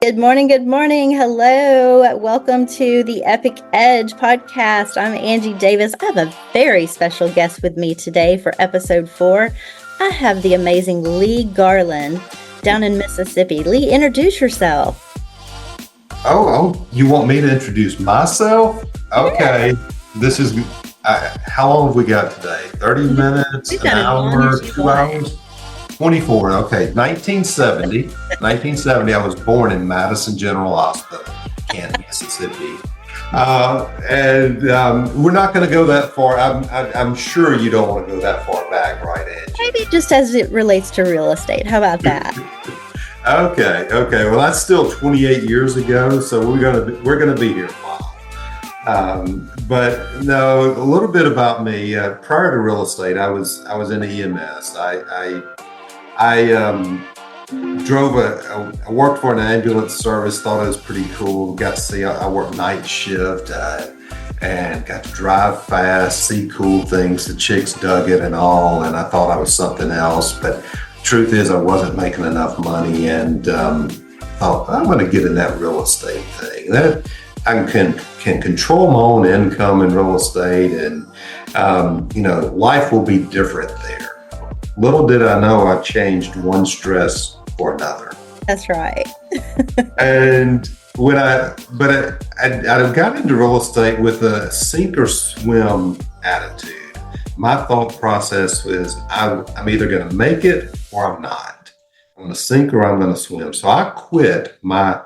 Good morning. Good morning. Hello. Welcome to the Epique Edge podcast. I'm Angie Davis. I have a very special guest with me today for episode 4. I have the amazing Lee Garland down in Mississippi. Lee, introduce yourself. Oh, you want me to introduce myself? Okay. Yeah. This is, how long have we got today? 30 minutes, an hour, 2 hours? 24, okay. 1970, I was born in Madison General Hospital, Canton, Mississippi. We're not going to go that far. I'm sure you don't want to go that far back, right, Angie? Maybe just as it relates to real estate. How about that? Okay. Well, that's still 28 years ago, so we're gonna be here a while. But no, a little bit about me. Prior to real estate, I was in EMS. I worked for an ambulance service. Thought it was pretty cool. Got to see. I worked night shift and got to drive fast, see cool things. The chicks dug it and all, and I thought I was something else, but. Truth is, I wasn't making enough money, and thought I'm going to get in that real estate thing. That I can control my own income in real estate, and life will be different there. Little did I know I changed one stress for another. That's right. And I got into real estate with a sink or swim attitude. My thought process was I'm either going to make it or I'm not. I'm going to sink or I'm going to swim. So I quit my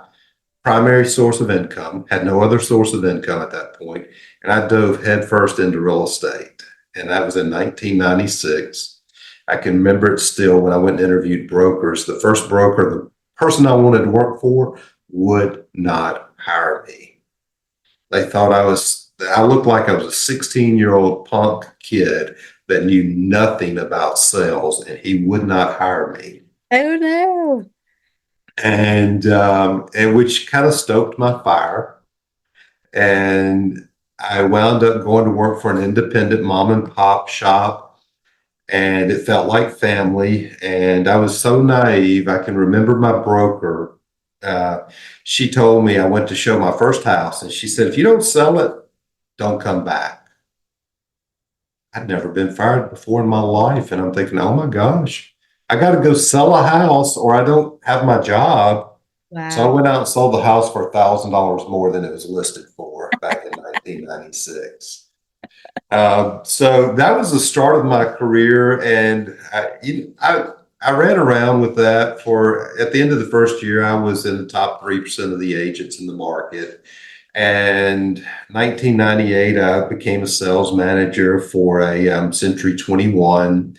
primary source of income, had no other source of income at that point, and I dove headfirst into real estate. And that was in 1996. I can remember it still when I went and interviewed brokers. The first broker, the person I wanted to work for, would not hire me. They thought I looked like I was a 16-year-old punk kid that knew nothing about sales, and he would not hire me. Oh no! And which kind of stoked my fire. And I wound up going to work for an independent mom and pop shop, and it felt like family. And I was so naive. I can remember my broker. She told me I went to show my first house, and she said, "If you don't sell it, don't come back." I'd never been fired before in my life. And I'm thinking, oh my gosh, I got to go sell a house or I don't have my job. Wow. So I went out and sold the house for $1,000 more than it was listed for back in 1996. So that was the start of my career. And I ran around with that at the end of the first year, I was in the top 3% of the agents in the market. And 1998, I became a sales manager for a Century 21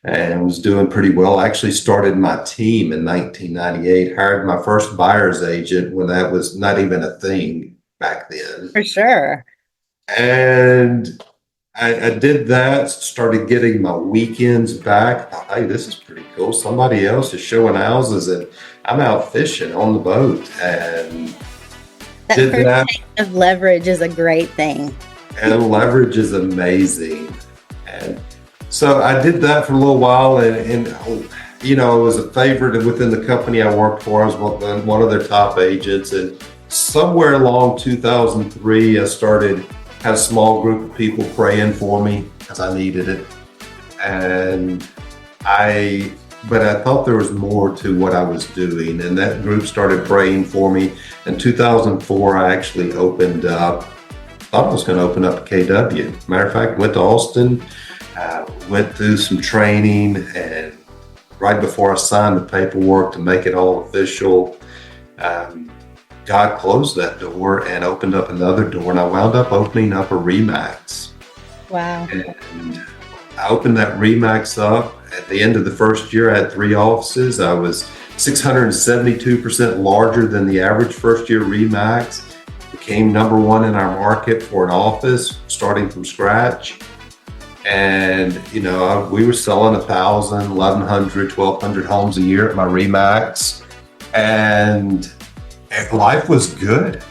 and was doing pretty well. I actually started my team in 1998, hired my first buyer's agent when that was not even a thing back then. For sure. And I did that, started getting my weekends back. I thought, hey, this is pretty cool. Somebody else is showing houses and I'm out fishing on the boat. And that first taste of leverage is a great thing. And leverage is amazing. And so I did that for a little while, and I was a favorite within the company I worked for. I was one of their top agents, and somewhere along 2003, I had a small group of people praying for me because I needed it. But I thought there was more to what I was doing, and that group started praying for me. In 2004, I actually thought I was going to open up a KW. Matter of fact, went to Austin, went through some training, and right before I signed the paperwork to make it all official, God closed that door and opened up another door, and I wound up opening up a RE/MAX. Wow. And I opened that RE/MAX up. At the end of the first year, I had 3 offices. I was 672% larger than the average first year RE/MAX. Became number 1 in our market for an office, starting from scratch. And, we were selling 1,000, 1,100, 1,200 homes a year at my RE/MAX. And life was good.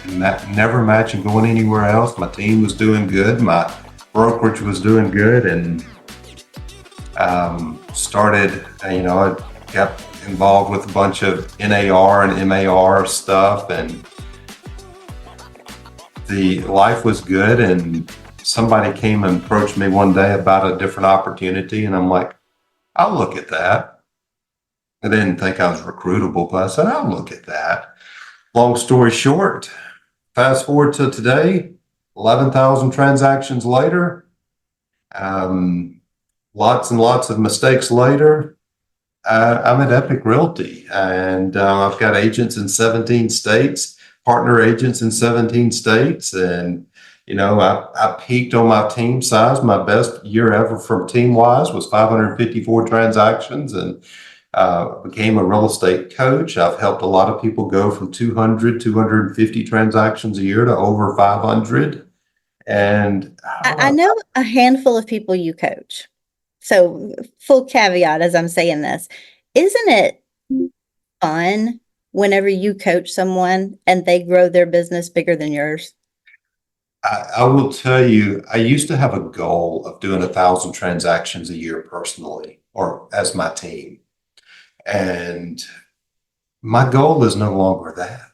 Never imagined going anywhere else. My team was doing good. My brokerage was doing good. And started, involved with a bunch of NAR and MAR stuff, and the life was good. And somebody came and approached me one day about a different opportunity, and I'm like, I'll look at that. I didn't think I was recruitable, but I said, I'll look at that. Long story short, fast forward to today, 11,000 transactions later, lots and lots of mistakes later. I'm at Epique Realty, and I've got agents in 17 states, partner agents in 17 states. And, I peaked on my team size. My best year ever from team wise was 554 transactions, and became a real estate coach. I've helped a lot of people go from 200, 250 transactions a year to over 500. And I know a handful of people you coach. So, full caveat as I'm saying this, isn't it fun whenever you coach someone and they grow their business bigger than yours? I will tell you, I used to have a goal of doing 1,000 transactions a year personally, or as my team. And my goal is no longer that.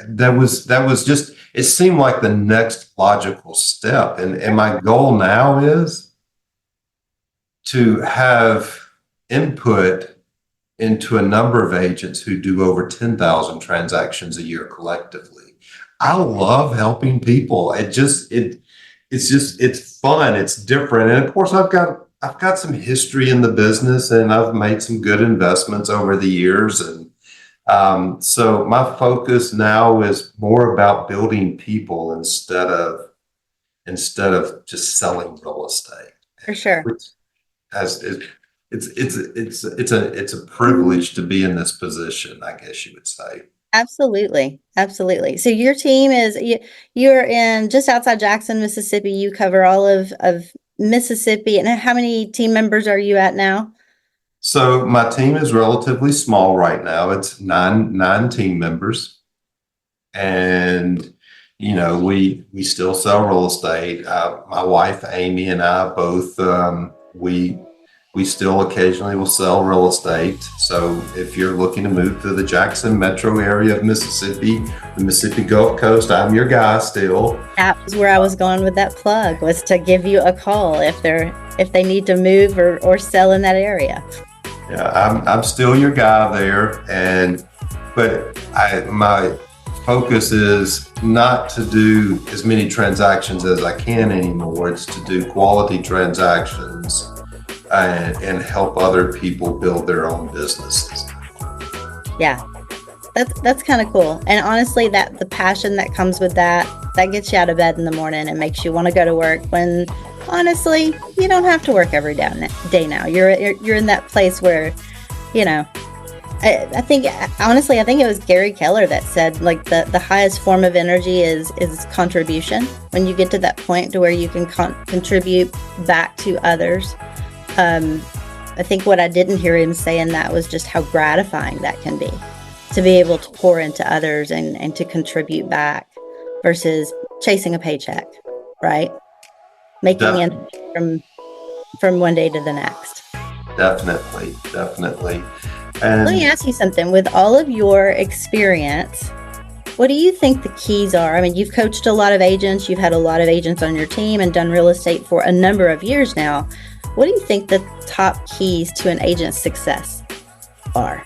That was just, it seemed like the next logical step. And my goal now is to have input into a number of agents who do over 10,000 transactions a year collectively. I love helping people. It's fun. It's different. And of course, I've got some history in the business, and I've made some good investments over the years. And so my focus now is more about building people instead of just selling real estate. For sure. It's a privilege to be in this position, I guess you would say. Absolutely. Absolutely. So your team you're in just outside Jackson, Mississippi. You cover all of Mississippi. And how many team members are you at now? So my team is relatively small right now. It's nine team members. And, we still sell real estate. My wife, Amy, and I both, we still occasionally will sell real estate. So if you're looking to move to the Jackson metro area of Mississippi, the Mississippi Gulf Coast, I'm your guy still. That was where I was going with that plug, was to give you a call if they need to move or sell in that area. Yeah, I'm still your guy there. But my focus is not to do as many transactions as I can anymore. It's to do quality transactions and help other people build their own businesses. Yeah, that's kind of cool. And honestly, that the passion that comes with that gets you out of bed in the morning and makes you want to go to work, when honestly, you don't have to work every day now. You're in that place where, I think it was Gary Keller that said, like, the highest form of energy is contribution. When you get to that point to where you can contribute back to others. I think what I didn't hear him saying that was just how gratifying that can be, to be able to pour into others and to contribute back versus chasing a paycheck, right? Making it from one day to the next. Definitely. And let me ask you something. With all of your experience, what do you think the keys are? I mean, you've coached a lot of agents, you've had a lot of agents on your team and done real estate for a number of years now. What do you think the top keys to an agent's success are?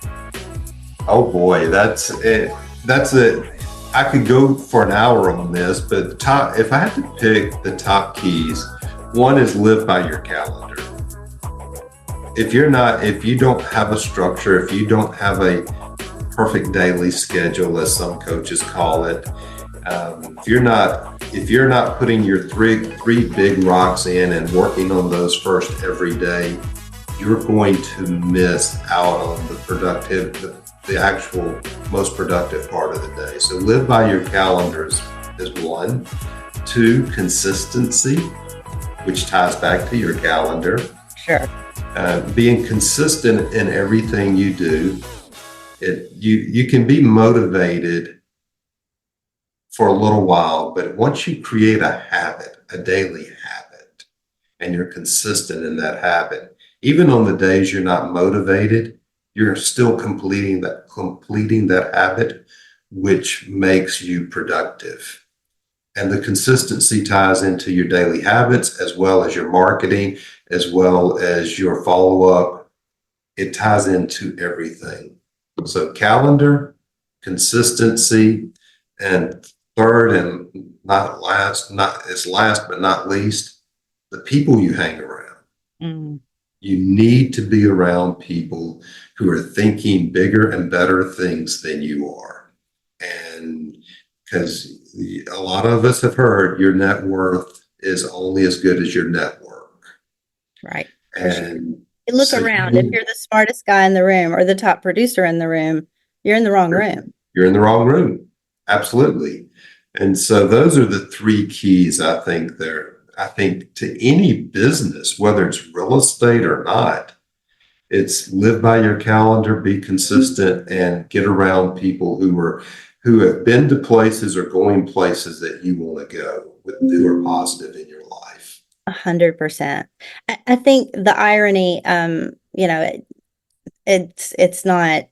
Oh boy, that's it. I could go for an hour on this, but if I had to pick the top keys, one is live by your calendar. If you don't have a structure, if you don't have a perfect daily schedule, as some coaches call it, if you're not putting your three big rocks in and working on those first every day, you're going to miss out on the actual most productive part of the day. So live by your calendars is one. Two, consistency, which ties back to your calendar. Sure. Being consistent in everything you do. You can be motivated for a little while, but once you create a habit, a daily habit, and you're consistent in that habit, even on the days you're not motivated, you're still completing that habit, which makes you productive. And the consistency ties into your daily habits as well as your marketing, as well as your follow-up. It ties into everything. So calendar, consistency, and third and not last, not as last but not least, the people you hang around. Mm. You need to be around people who are thinking bigger and better things than you are. And because a lot of us have heard your net worth is only as good as your network. Right. For sure. And You look so around. If you're the smartest guy in the room or the top producer in the room, you're in the wrong room. you're in the wrong room. Absolutely. And so those are the three keys I think to any business, whether it's real estate or not, it's live by your calendar, be consistent, and get around people who have been to places or going places that you want to go with, who are positive in your life. 100%. I think the irony, it's not,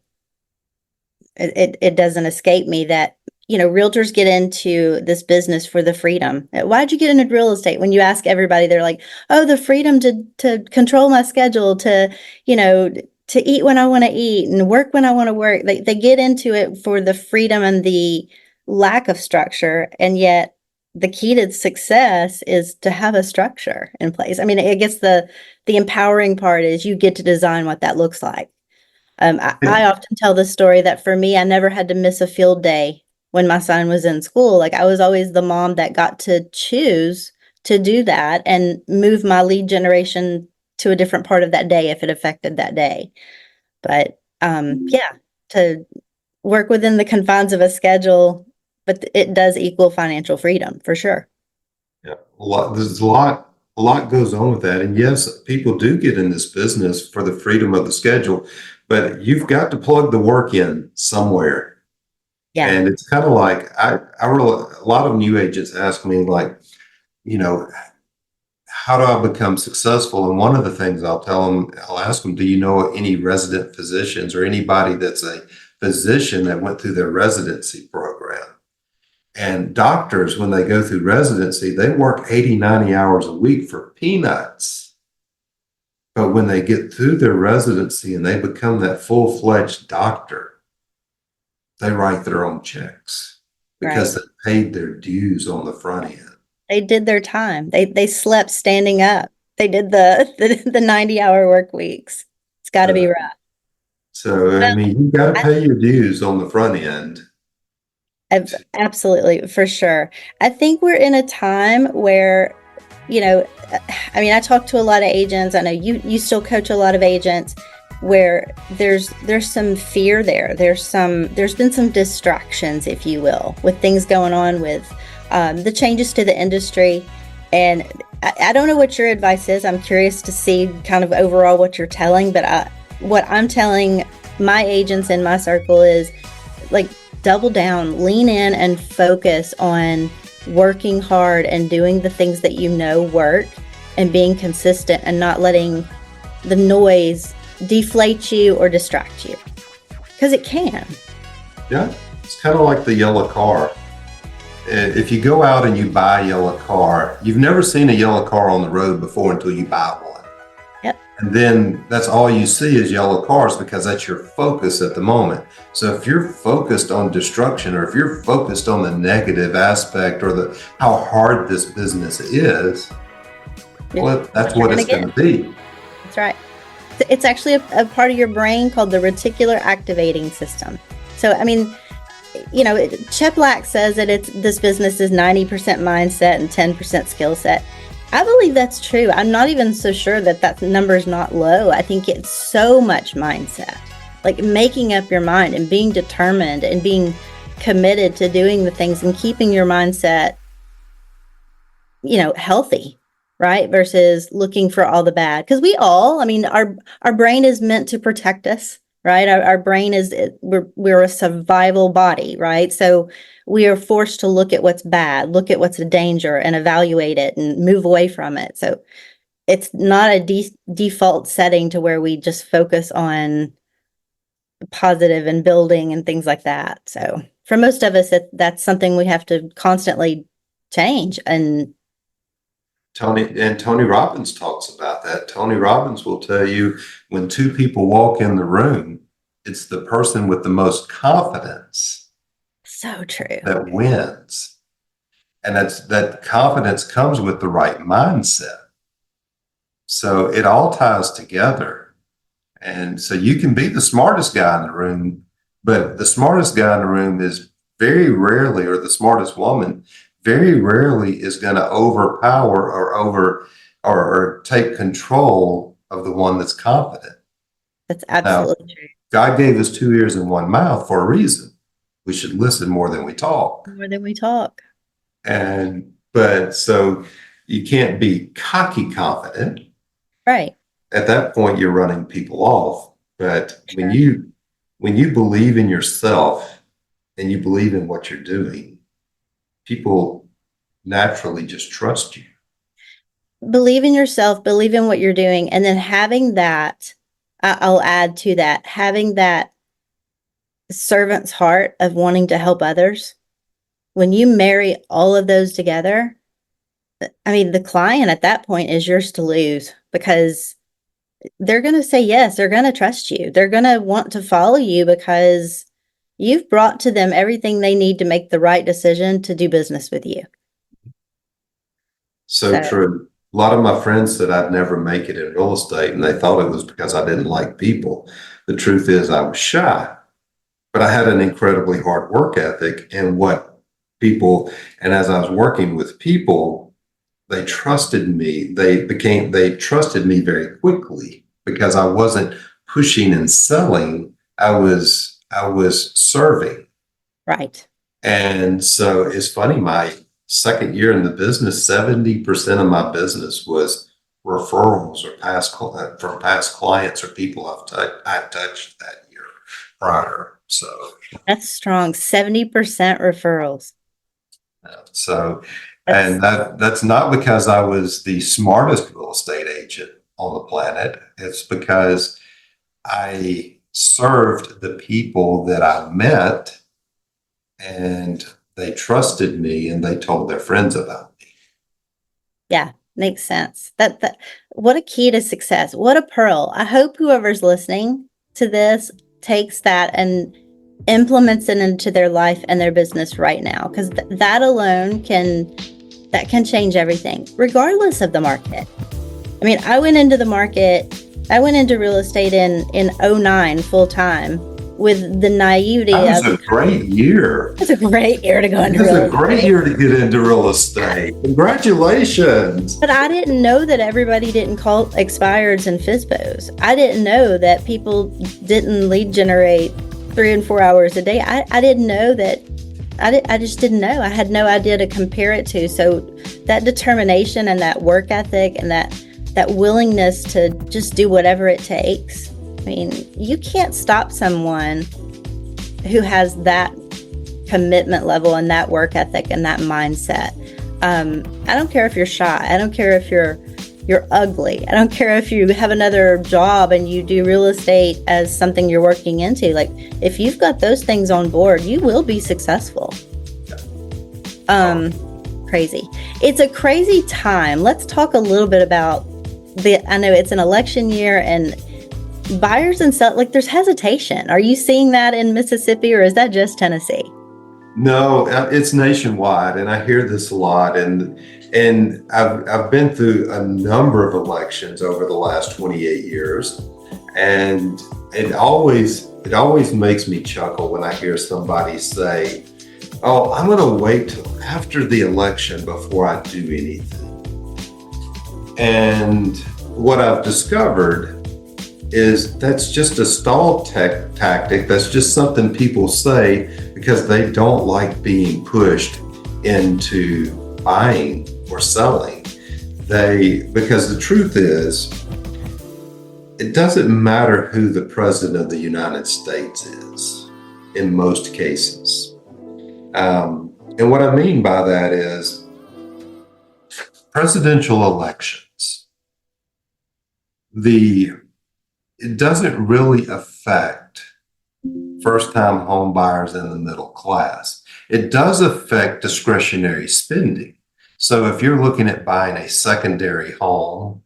it doesn't escape me that, realtors get into this business for the freedom. Why'd you get into real estate? When you ask everybody, they're like, oh, the freedom to control my schedule, to eat when I want to eat and work when I want to work. They get into it for the freedom and the lack of structure. And yet the key to success is to have a structure in place. I mean, I guess the empowering part is you get to design what that looks like. I often tell the story that for me, I never had to miss a field day when my son was in school. Like I was always the mom that got to choose to do that and move my lead generation to a different part of that day if it affected that day. But yeah, to work within the confines of a schedule, but it does equal financial freedom for sure. Yeah, a lot goes on with that. And yes, people do get in this business for the freedom of the schedule, but you've got to plug the work in somewhere. Yeah. And it's kind of like a lot of new agents ask me, like, you know, how do I become successful? And one of the things I'll ask them, do you know any resident physicians or anybody that's a physician that went through their residency program? And doctors, when they go through residency, they work 80, 90 hours a week for peanuts. But when they get through their residency and they become that full-fledged doctor, they write their own checks because they paid their dues on the front end. They did their time. They slept standing up. They did the 90-hour work weeks. It's got to be right. So, I mean, you've got to pay your dues on the front end. Absolutely, for sure. I think we're in a time where, I talk to a lot of agents. I know you still coach a lot of agents where there's some fear there. There's been some distractions, if you will, with things going on with the changes to the industry. And I don't know what your advice is. I'm curious to see kind of overall what you're telling, but what I'm telling my agents in my circle is like, double down, lean in and focus on working hard and doing the things that work and being consistent and not letting the noise deflate you or distract you, because it can. Yeah, it's kind of like the yellow car. If you go out and you buy a yellow car, you've never seen a yellow car on the road before until you buy one. Yep. And then that's all you see is yellow cars because that's your focus at the moment. So if you're focused on destruction, or if you're focused on the negative aspect or how hard this business is, well, that's what it's going to be. That's right. It's actually a part of your brain called the reticular activating system. So, Chet Black says that this business is 90% mindset and 10% skill set. I believe that's true. I'm not even so sure that number is not low. I think it's so much mindset, like making up your mind and being determined and being committed to doing the things and keeping your mindset, healthy, right? Versus looking for all the bad. Because our brain is meant to protect us, right? Our brain we're a survival body, right? So we are forced to look at what's bad, look at what's a danger and evaluate it and move away from it. So it's not a default setting to where we just focus on positive and building and things like that. So for most of us, that's something we have to constantly change. And Tony Robbins talks about that. Tony Robbins will tell you when two people walk in the room, it's the person with the most confidence so true. that wins. And that confidence comes with the right mindset. So it all ties together. And so you can be the smartest guy in the room, but the smartest guy in the room is very rarely, or the smartest woman very rarely is going to overpower or take control of the one that's confident. That's absolutely true. God gave us 2 ears and 1 mouth for a reason. We should listen more than we talk. More than we talk. But so you can't be cocky confident. Right. At that point, you're running people off. But Sure. when you believe in yourself and you believe in what you're doing, people naturally just trust you. Believe in yourself, believe in what you're doing, and then having that, I'll add to that, having that servant's heart of wanting to help others. When you marry all of those together, I mean, the client at that point is yours to lose, because they're going to say yes, they're going to trust you. They're going to want to follow you because you've brought to them everything they need to make the right decision to do business with you. So true. A lot of my friends said I'd never make it in real estate, and they thought it was because I didn't like people. The truth is I was shy, but I had an incredibly hard work ethic. And as I was working with people, they trusted me. They trusted me very quickly because I wasn't pushing and selling. I was serving. Right. And so it's funny, my second year in the business, 70% of my business was referrals or from past clients or people I've touched that year prior. So that's strong. 70% referrals. That's not because I was the smartest real estate agent on the planet. It's because I served the people that I met, and they trusted me, and they told their friends about me. Yeah, makes sense. That what a key to success. What a pearl. I hope whoever's listening to this takes that and implements it into their life and their business right now, because that alone can change everything, regardless of the market. I mean, I went into real estate in 09 full time with the naivety. That was a great year. It's a great year to go into real estate. It's a great year to get into real estate. Congratulations. But I didn't know that everybody didn't call expireds and FSBOs. I didn't know that people didn't lead generate 3 and 4 hours a day. I didn't know that. I just didn't know. I had no idea to compare it to. So that determination and that work ethic and that willingness to just do whatever it takes. I mean, you can't stop someone who has that commitment level and that work ethic and that mindset. I don't care if you're shy. I don't care if you're ugly. I don't care if you have another job and you do real estate as something you're working into. Like, if you've got those things on board, you will be successful. Crazy. It's a crazy time. Let's talk a little bit about I know it's an election year, and buyers and sellers, like, there's hesitation. Are you seeing that in Mississippi, or is that just Tennessee? No, it's nationwide, and I hear this a lot. And I've been through a number of elections over the last 28 years, and it always makes me chuckle when I hear somebody say, "Oh, I'm going to wait till after the election before I do anything." And what I've discovered is that's just a stall tactic. That's just something people say because they don't like being pushed into buying or selling. Because the truth is, it doesn't matter who the president of the United States is in most cases. And what I mean by that is presidential elections. It doesn't really affect first-time home buyers in the middle class. It does affect discretionary spending. So if you're looking at buying a secondary home,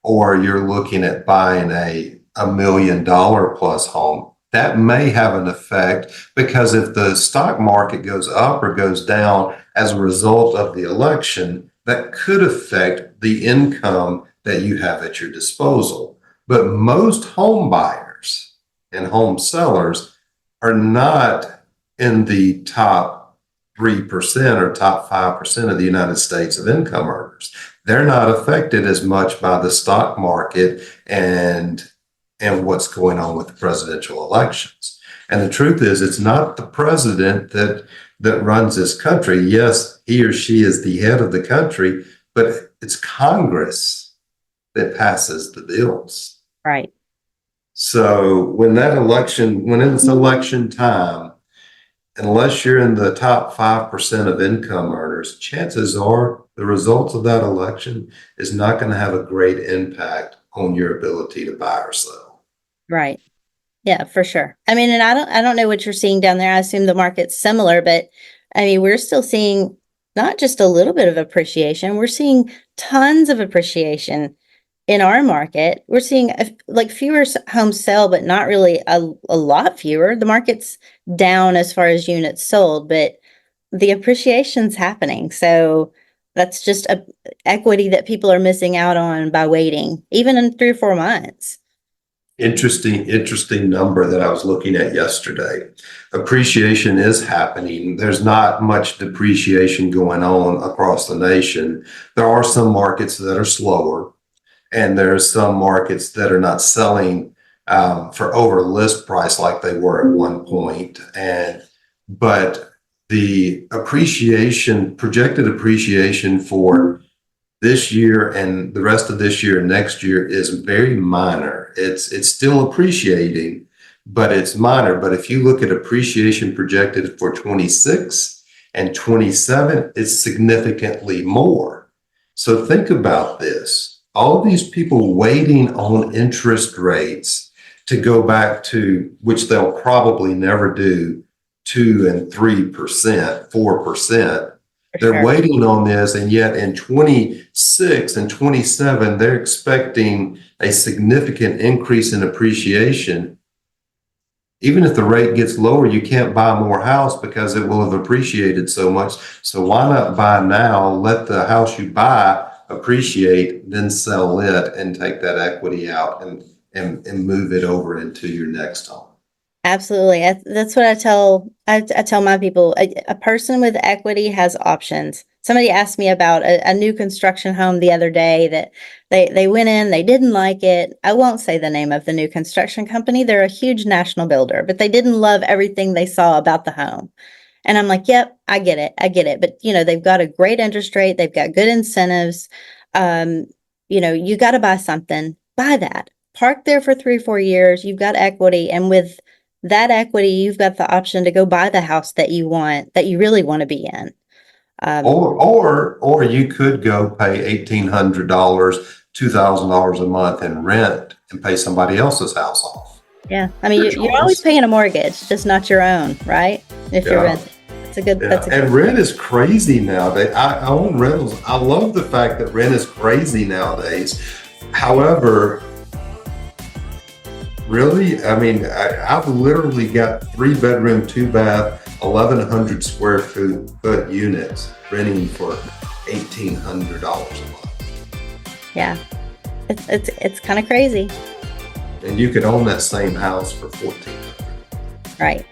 or you're looking at buying a $1 million plus home, that may have an effect, because if the stock market goes up or goes down as a result of the election, that could affect the income that you have at your disposal. But most home buyers and home sellers are not in the top 3% or top 5% of the United States of income earners. They're not affected as much by the stock market and what's going on with the presidential elections. And the truth is, it's not the president that runs this country. Yes, he or she is the head of the country, but it's Congress that passes the bills. Right. So when it's election time, unless you're in the top 5% of income earners, chances are the results of that election is not going to have a great impact on your ability to buy or sell. Right. Yeah, for sure. I mean, and I don't know what you're seeing down there. I assume the market's similar, but I mean, we're still seeing not just a little bit of appreciation. We're seeing tons of appreciation in our market. We're seeing like fewer homes sell, but not really a lot fewer. The market's down as far as units sold, but the appreciation's happening. So that's just a equity that people are missing out on by waiting, even in 3 or 4 months. Interesting number that I was looking at yesterday. Appreciation is happening. There's not much depreciation going on across the nation. There are some markets that are slower, and there's some markets that are not selling for over list price like they were at one point. But the projected appreciation for this year and the rest of this year and next year is very minor. It's still appreciating, but it's minor. But if you look at appreciation projected for 26 and 27, it's significantly more. So think about this. All of these people waiting on interest rates to go back to, which they'll probably never do, 2 and 3%, 4%. They're waiting on this, and yet in 26 and 27, they're expecting a significant increase in appreciation. Even if the rate gets lower, you can't buy more house because it will have appreciated so much. So why not buy now, let the house you buy appreciate, then sell it and take that equity out and move it over into your next home. Absolutely. That's what I tell my people. A person with equity has options. Somebody asked me about a new construction home the other day that they went in, they didn't like it. I won't say the name of the new construction company. They're a huge national builder, but they didn't love everything they saw about the home. And I'm like, yep, I get it. But they've got a great interest rate. They've got good incentives. You got to buy something, buy that. Park there for 3 or 4 years. You've got equity. And with that equity, you've got the option to go buy the house that you want, that you really want to be in. Or you could go pay $1,800, $2,000 a month in rent and pay somebody else's house off. Yeah. I mean, you're always paying a mortgage, just not your own, right? If you're renting. And rent is crazy nowadays. I own rentals. I love the fact that rent is crazy nowadays. However, really, I mean, I've literally got 3-bedroom, 2-bath, 1,100 square foot units renting for $1,800 a month. Yeah, it's kind of crazy. And you could own that same house for $1,400.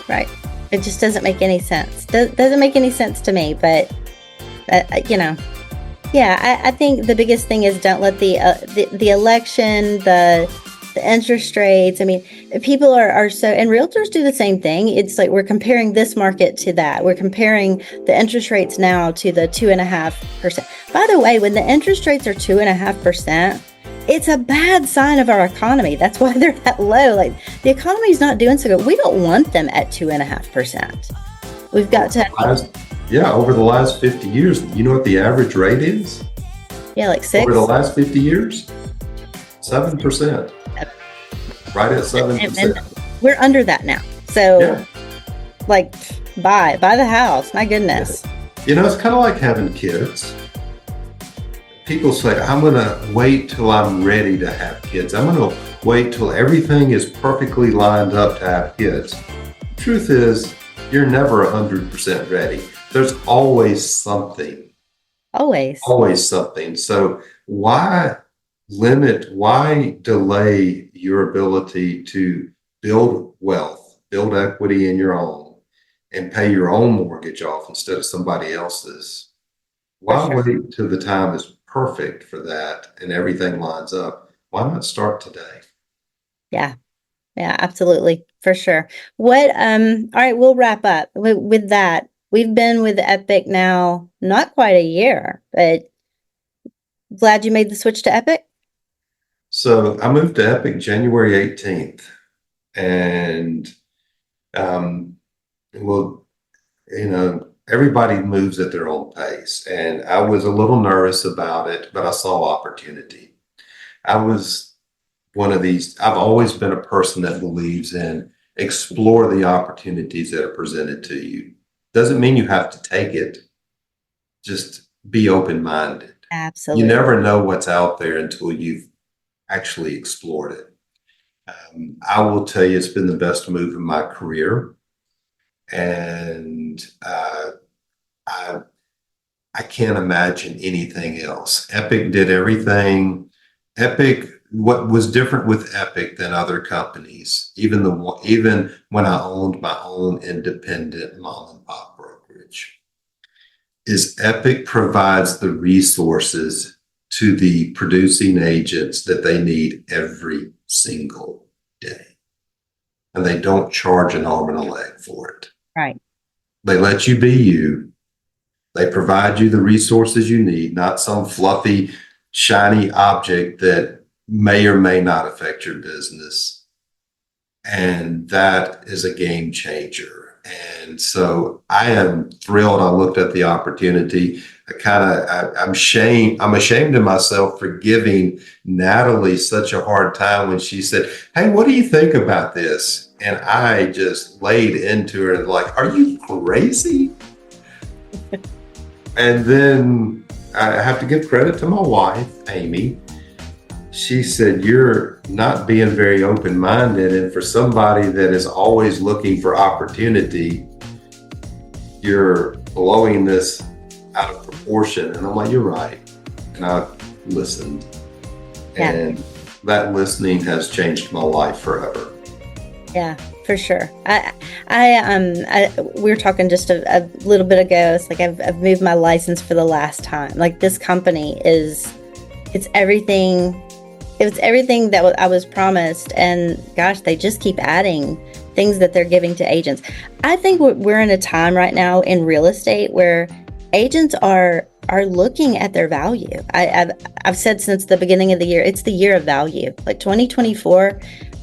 Right. It just doesn't make any sense. Doesn't make any sense to me. But yeah, I think the biggest thing is don't let the election, the interest rates. I mean, people are so, and realtors do the same thing. It's like we're comparing this market to that. We're comparing the interest rates now to the 2.5%. By the way, when the interest rates are 2.5%, it's a bad sign of our economy. That's why they're that low. Like, the economy is not doing so good. We don't want them at 2.5%. We've got to. Over the last 50 years, you know what the average rate is? Yeah, like 6. Over the last 50 years, 7%. Right at 7%. we're under that now. So Yeah. like buy the house. My goodness. You know, it's kind of like having kids. People say, I'm going to wait till I'm ready to have kids. I'm going to wait till everything is perfectly lined up to have kids. Truth is, you're never 100% ready. There's always something. Always. Always something. So why delay your ability to build wealth, build equity in your own, and pay your own mortgage off instead of somebody else's? Why For sure. wait till the time is perfect for that and everything lines up? Why not start today? Yeah. Yeah, absolutely. For sure. What, all right, we'll wrap up with that. We've been with Epic now, not quite a year, but glad you made the switch to Epic. So I moved to Epic January 18th. And well, you know, everybody moves at their own pace. And I was a little nervous about it, but I saw opportunity. I was one of these, I've always been a person that believes in explore the opportunities that are presented to you. Doesn't mean you have to take it, just be open-minded. You Absolutely. never know what's out there until you've actually explored it. I will tell you, it's been the best move in my career. And I can't imagine anything else. Epic did everything. Epic, what was different with Epic than other companies, even when I owned my own independent mom and pop brokerage, is Epic provides the resources to the producing agents that they need every single day. And they don't charge an arm and a leg for it. Right. They let you be you. They provide you the resources you need, not some fluffy, shiny object that may or may not affect your business. And that is a game changer. And so I am thrilled. I looked at the opportunity. I'm ashamed of myself for giving Natalie such a hard time when she said, hey, what do you think about this? And I just laid into her like, are you crazy? And then I have to give credit to my wife, Amy. She said, you're not being very open-minded. And for somebody that is always looking for opportunity, you're blowing this out of proportion. And I'm like, you're right. And I listened. Yeah. And that listening has changed my life forever. Yeah, for sure. We were talking just a little bit ago. It's like I've moved my license for the last time. Like this company it's everything. It was everything that I was promised, and gosh, they just keep adding things that they're giving to agents. I think we're in a time right now in real estate where agents are looking at their value. I've said since the beginning of the year, it's the year of value. Like 2024,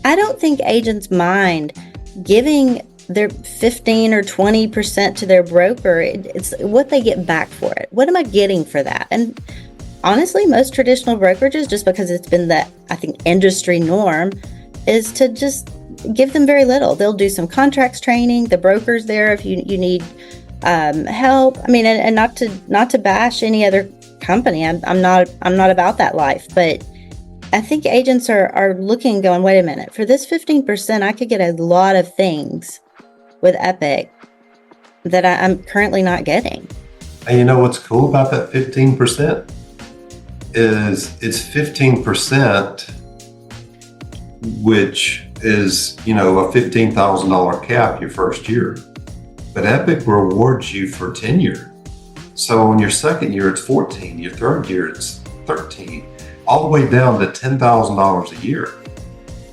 I don't think agents mind giving their 15 or 20% to their broker. It's what they get back for it. What am I getting for that? And honestly, most traditional brokerages, just because it's been the, I think, industry norm, is to just give them very little. They'll do some contracts training. The broker's there if you need help. I mean, and not to bash any other company. I'm not about that life, but I think agents are looking, going, wait a minute, for this 15%, I could get a lot of things with Epic that I'm currently not getting. And you know what's cool about that 15%? Is it's 15%, which is, a $15,000 cap your first year. But Epic rewards you for tenure. So in your second year, it's 14. Your third year, it's 13. All the way down to $10,000 a year.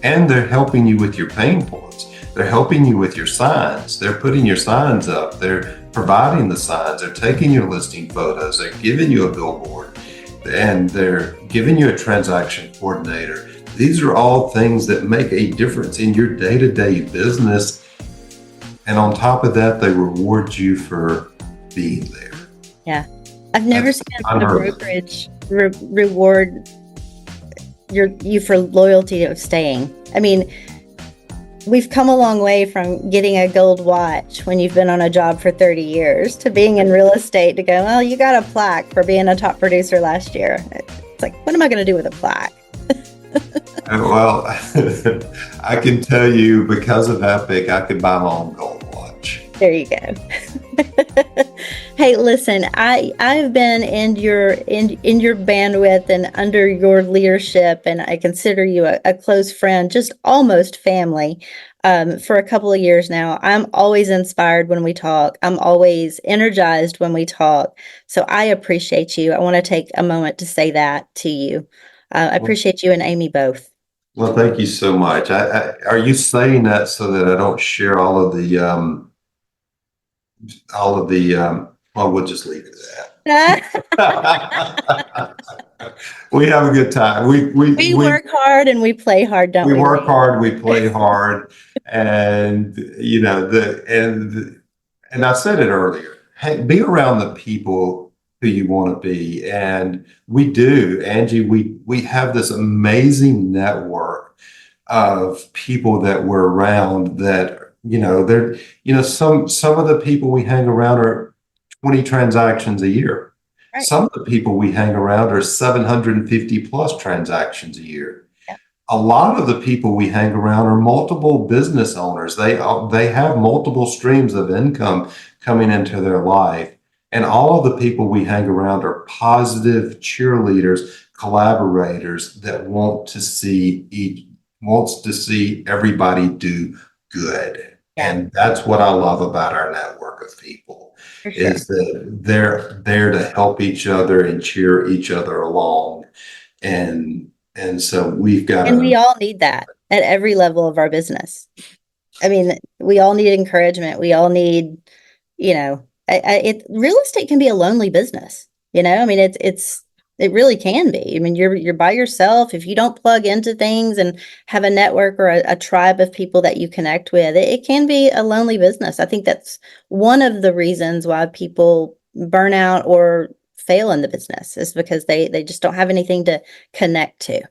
And they're helping you with your pain points. They're helping you with your signs. They're putting your signs up. They're providing the signs. They're taking your listing photos. They're giving you a billboard. And they're giving you a transaction coordinator. These are all things that make a difference in your day-to-day business. And on top of that, they reward you for being there. Yeah. I've never seen a brokerage reward you for loyalty of staying. I mean, we've come a long way from getting a gold watch when you've been on a job for 30 years to being in real estate to go, well, you got a plaque for being a top producer last year. It's like, what am I going to do with a plaque? Well, I can tell you because of Epique, I could buy my own gold watch. There you go. Hey, listen, I've been in your bandwidth and under your leadership, and I consider you a close friend, just almost family, for a couple of years now. I'm always inspired when we talk. I'm always energized when we talk. So I appreciate you. I want to take a moment to say that to you. I appreciate you and Amy both. Well, thank you so much. Are you saying that so that I don't share all of the well, we'll just leave it at that. We have a good time. We work hard and we play hard, don't we? We work hard, we play hard, and and I said it earlier. Hey, be around the people who you want to be, and we do, Angie. We have this amazing network of people that we're around that. Some of the people we hang around are 20 transactions a year. Right. Some of the people we hang around are 750 plus transactions a year. Yeah. A lot of the people we hang around are multiple business owners. They have multiple streams of income coming into their life. And all of the people we hang around are positive cheerleaders, collaborators that wants to see everybody do good. Yeah. And that's what I love about our network of people. Sure. Is that they're there to help each other and cheer each other along. And so we've got we all need that at every level of our business. I mean, we all need encouragement. We all need, real estate can be a lonely business. I mean, it really can be. I mean, you're by yourself. If you don't plug into things and have a network or a tribe of people that you connect with, it can be a lonely business. I think that's one of the reasons why people burn out or fail in the business is because they just don't have anything to connect to.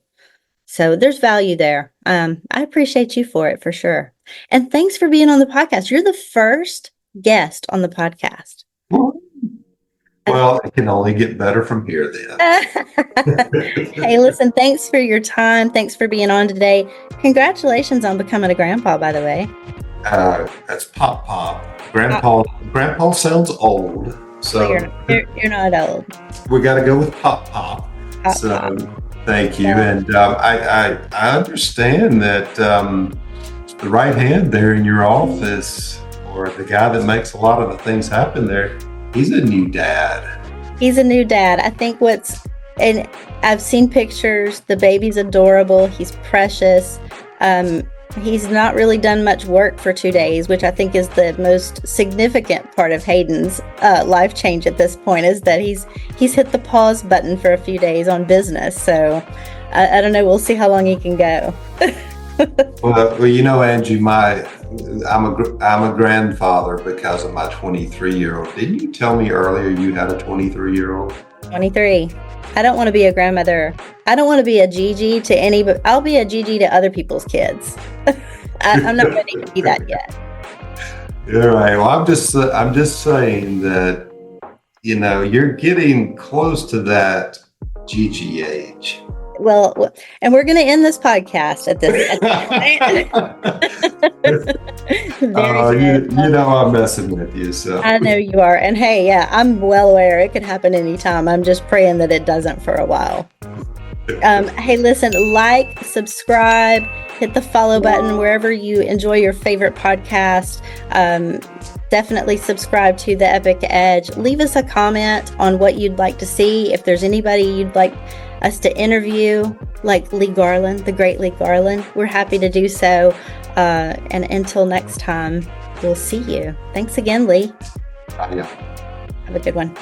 So there's value there. I appreciate you for it, for sure. And thanks for being on the podcast. You're the first guest on the podcast. Well, it can only get better from here then. Hey, listen, thanks for your time. Thanks for being on today. Congratulations on becoming a grandpa, by the way. That's Pop. Grandpa sounds old. So you're not old. We got to go with Pop. So thank you. Yeah. And I understand that the right hand there in your office, or the guy that makes a lot of the things happen there, he's a new dad. I think and I've seen pictures. The baby's adorable. He's precious. He's not really done much work for 2 days, which I think is the most significant part of Hayden's life change at this point, is that he's hit the pause button for a few days on business. So I don't know. We'll see how long he can go. Well, Angie, I'm a grandfather because of my 23-year-old. Didn't you tell me earlier you had a 23-year-old? 23. I don't want to be a grandmother. I don't want to be a Gigi to any, but I'll be a Gigi to other people's kids. I'm not ready to be that yet. All right. Well, I'm just saying that, you're getting close to that Gigi age. Well, and we're going to end this podcast at this. I'm messing with you. So I know you are. And hey, yeah, I'm well aware it could happen anytime. I'm just praying that it doesn't for a while. Hey, listen, like, subscribe, hit the follow button wherever you enjoy your favorite podcast. Definitely subscribe to the Epique Edge. Leave us a comment on what you'd like to see. If there's anybody you'd like us to interview, like Lee Garland, the great Lee Garland, we're happy to do so. And until next time, we'll see you. Thanks again, Lee. Bye. Have a good one.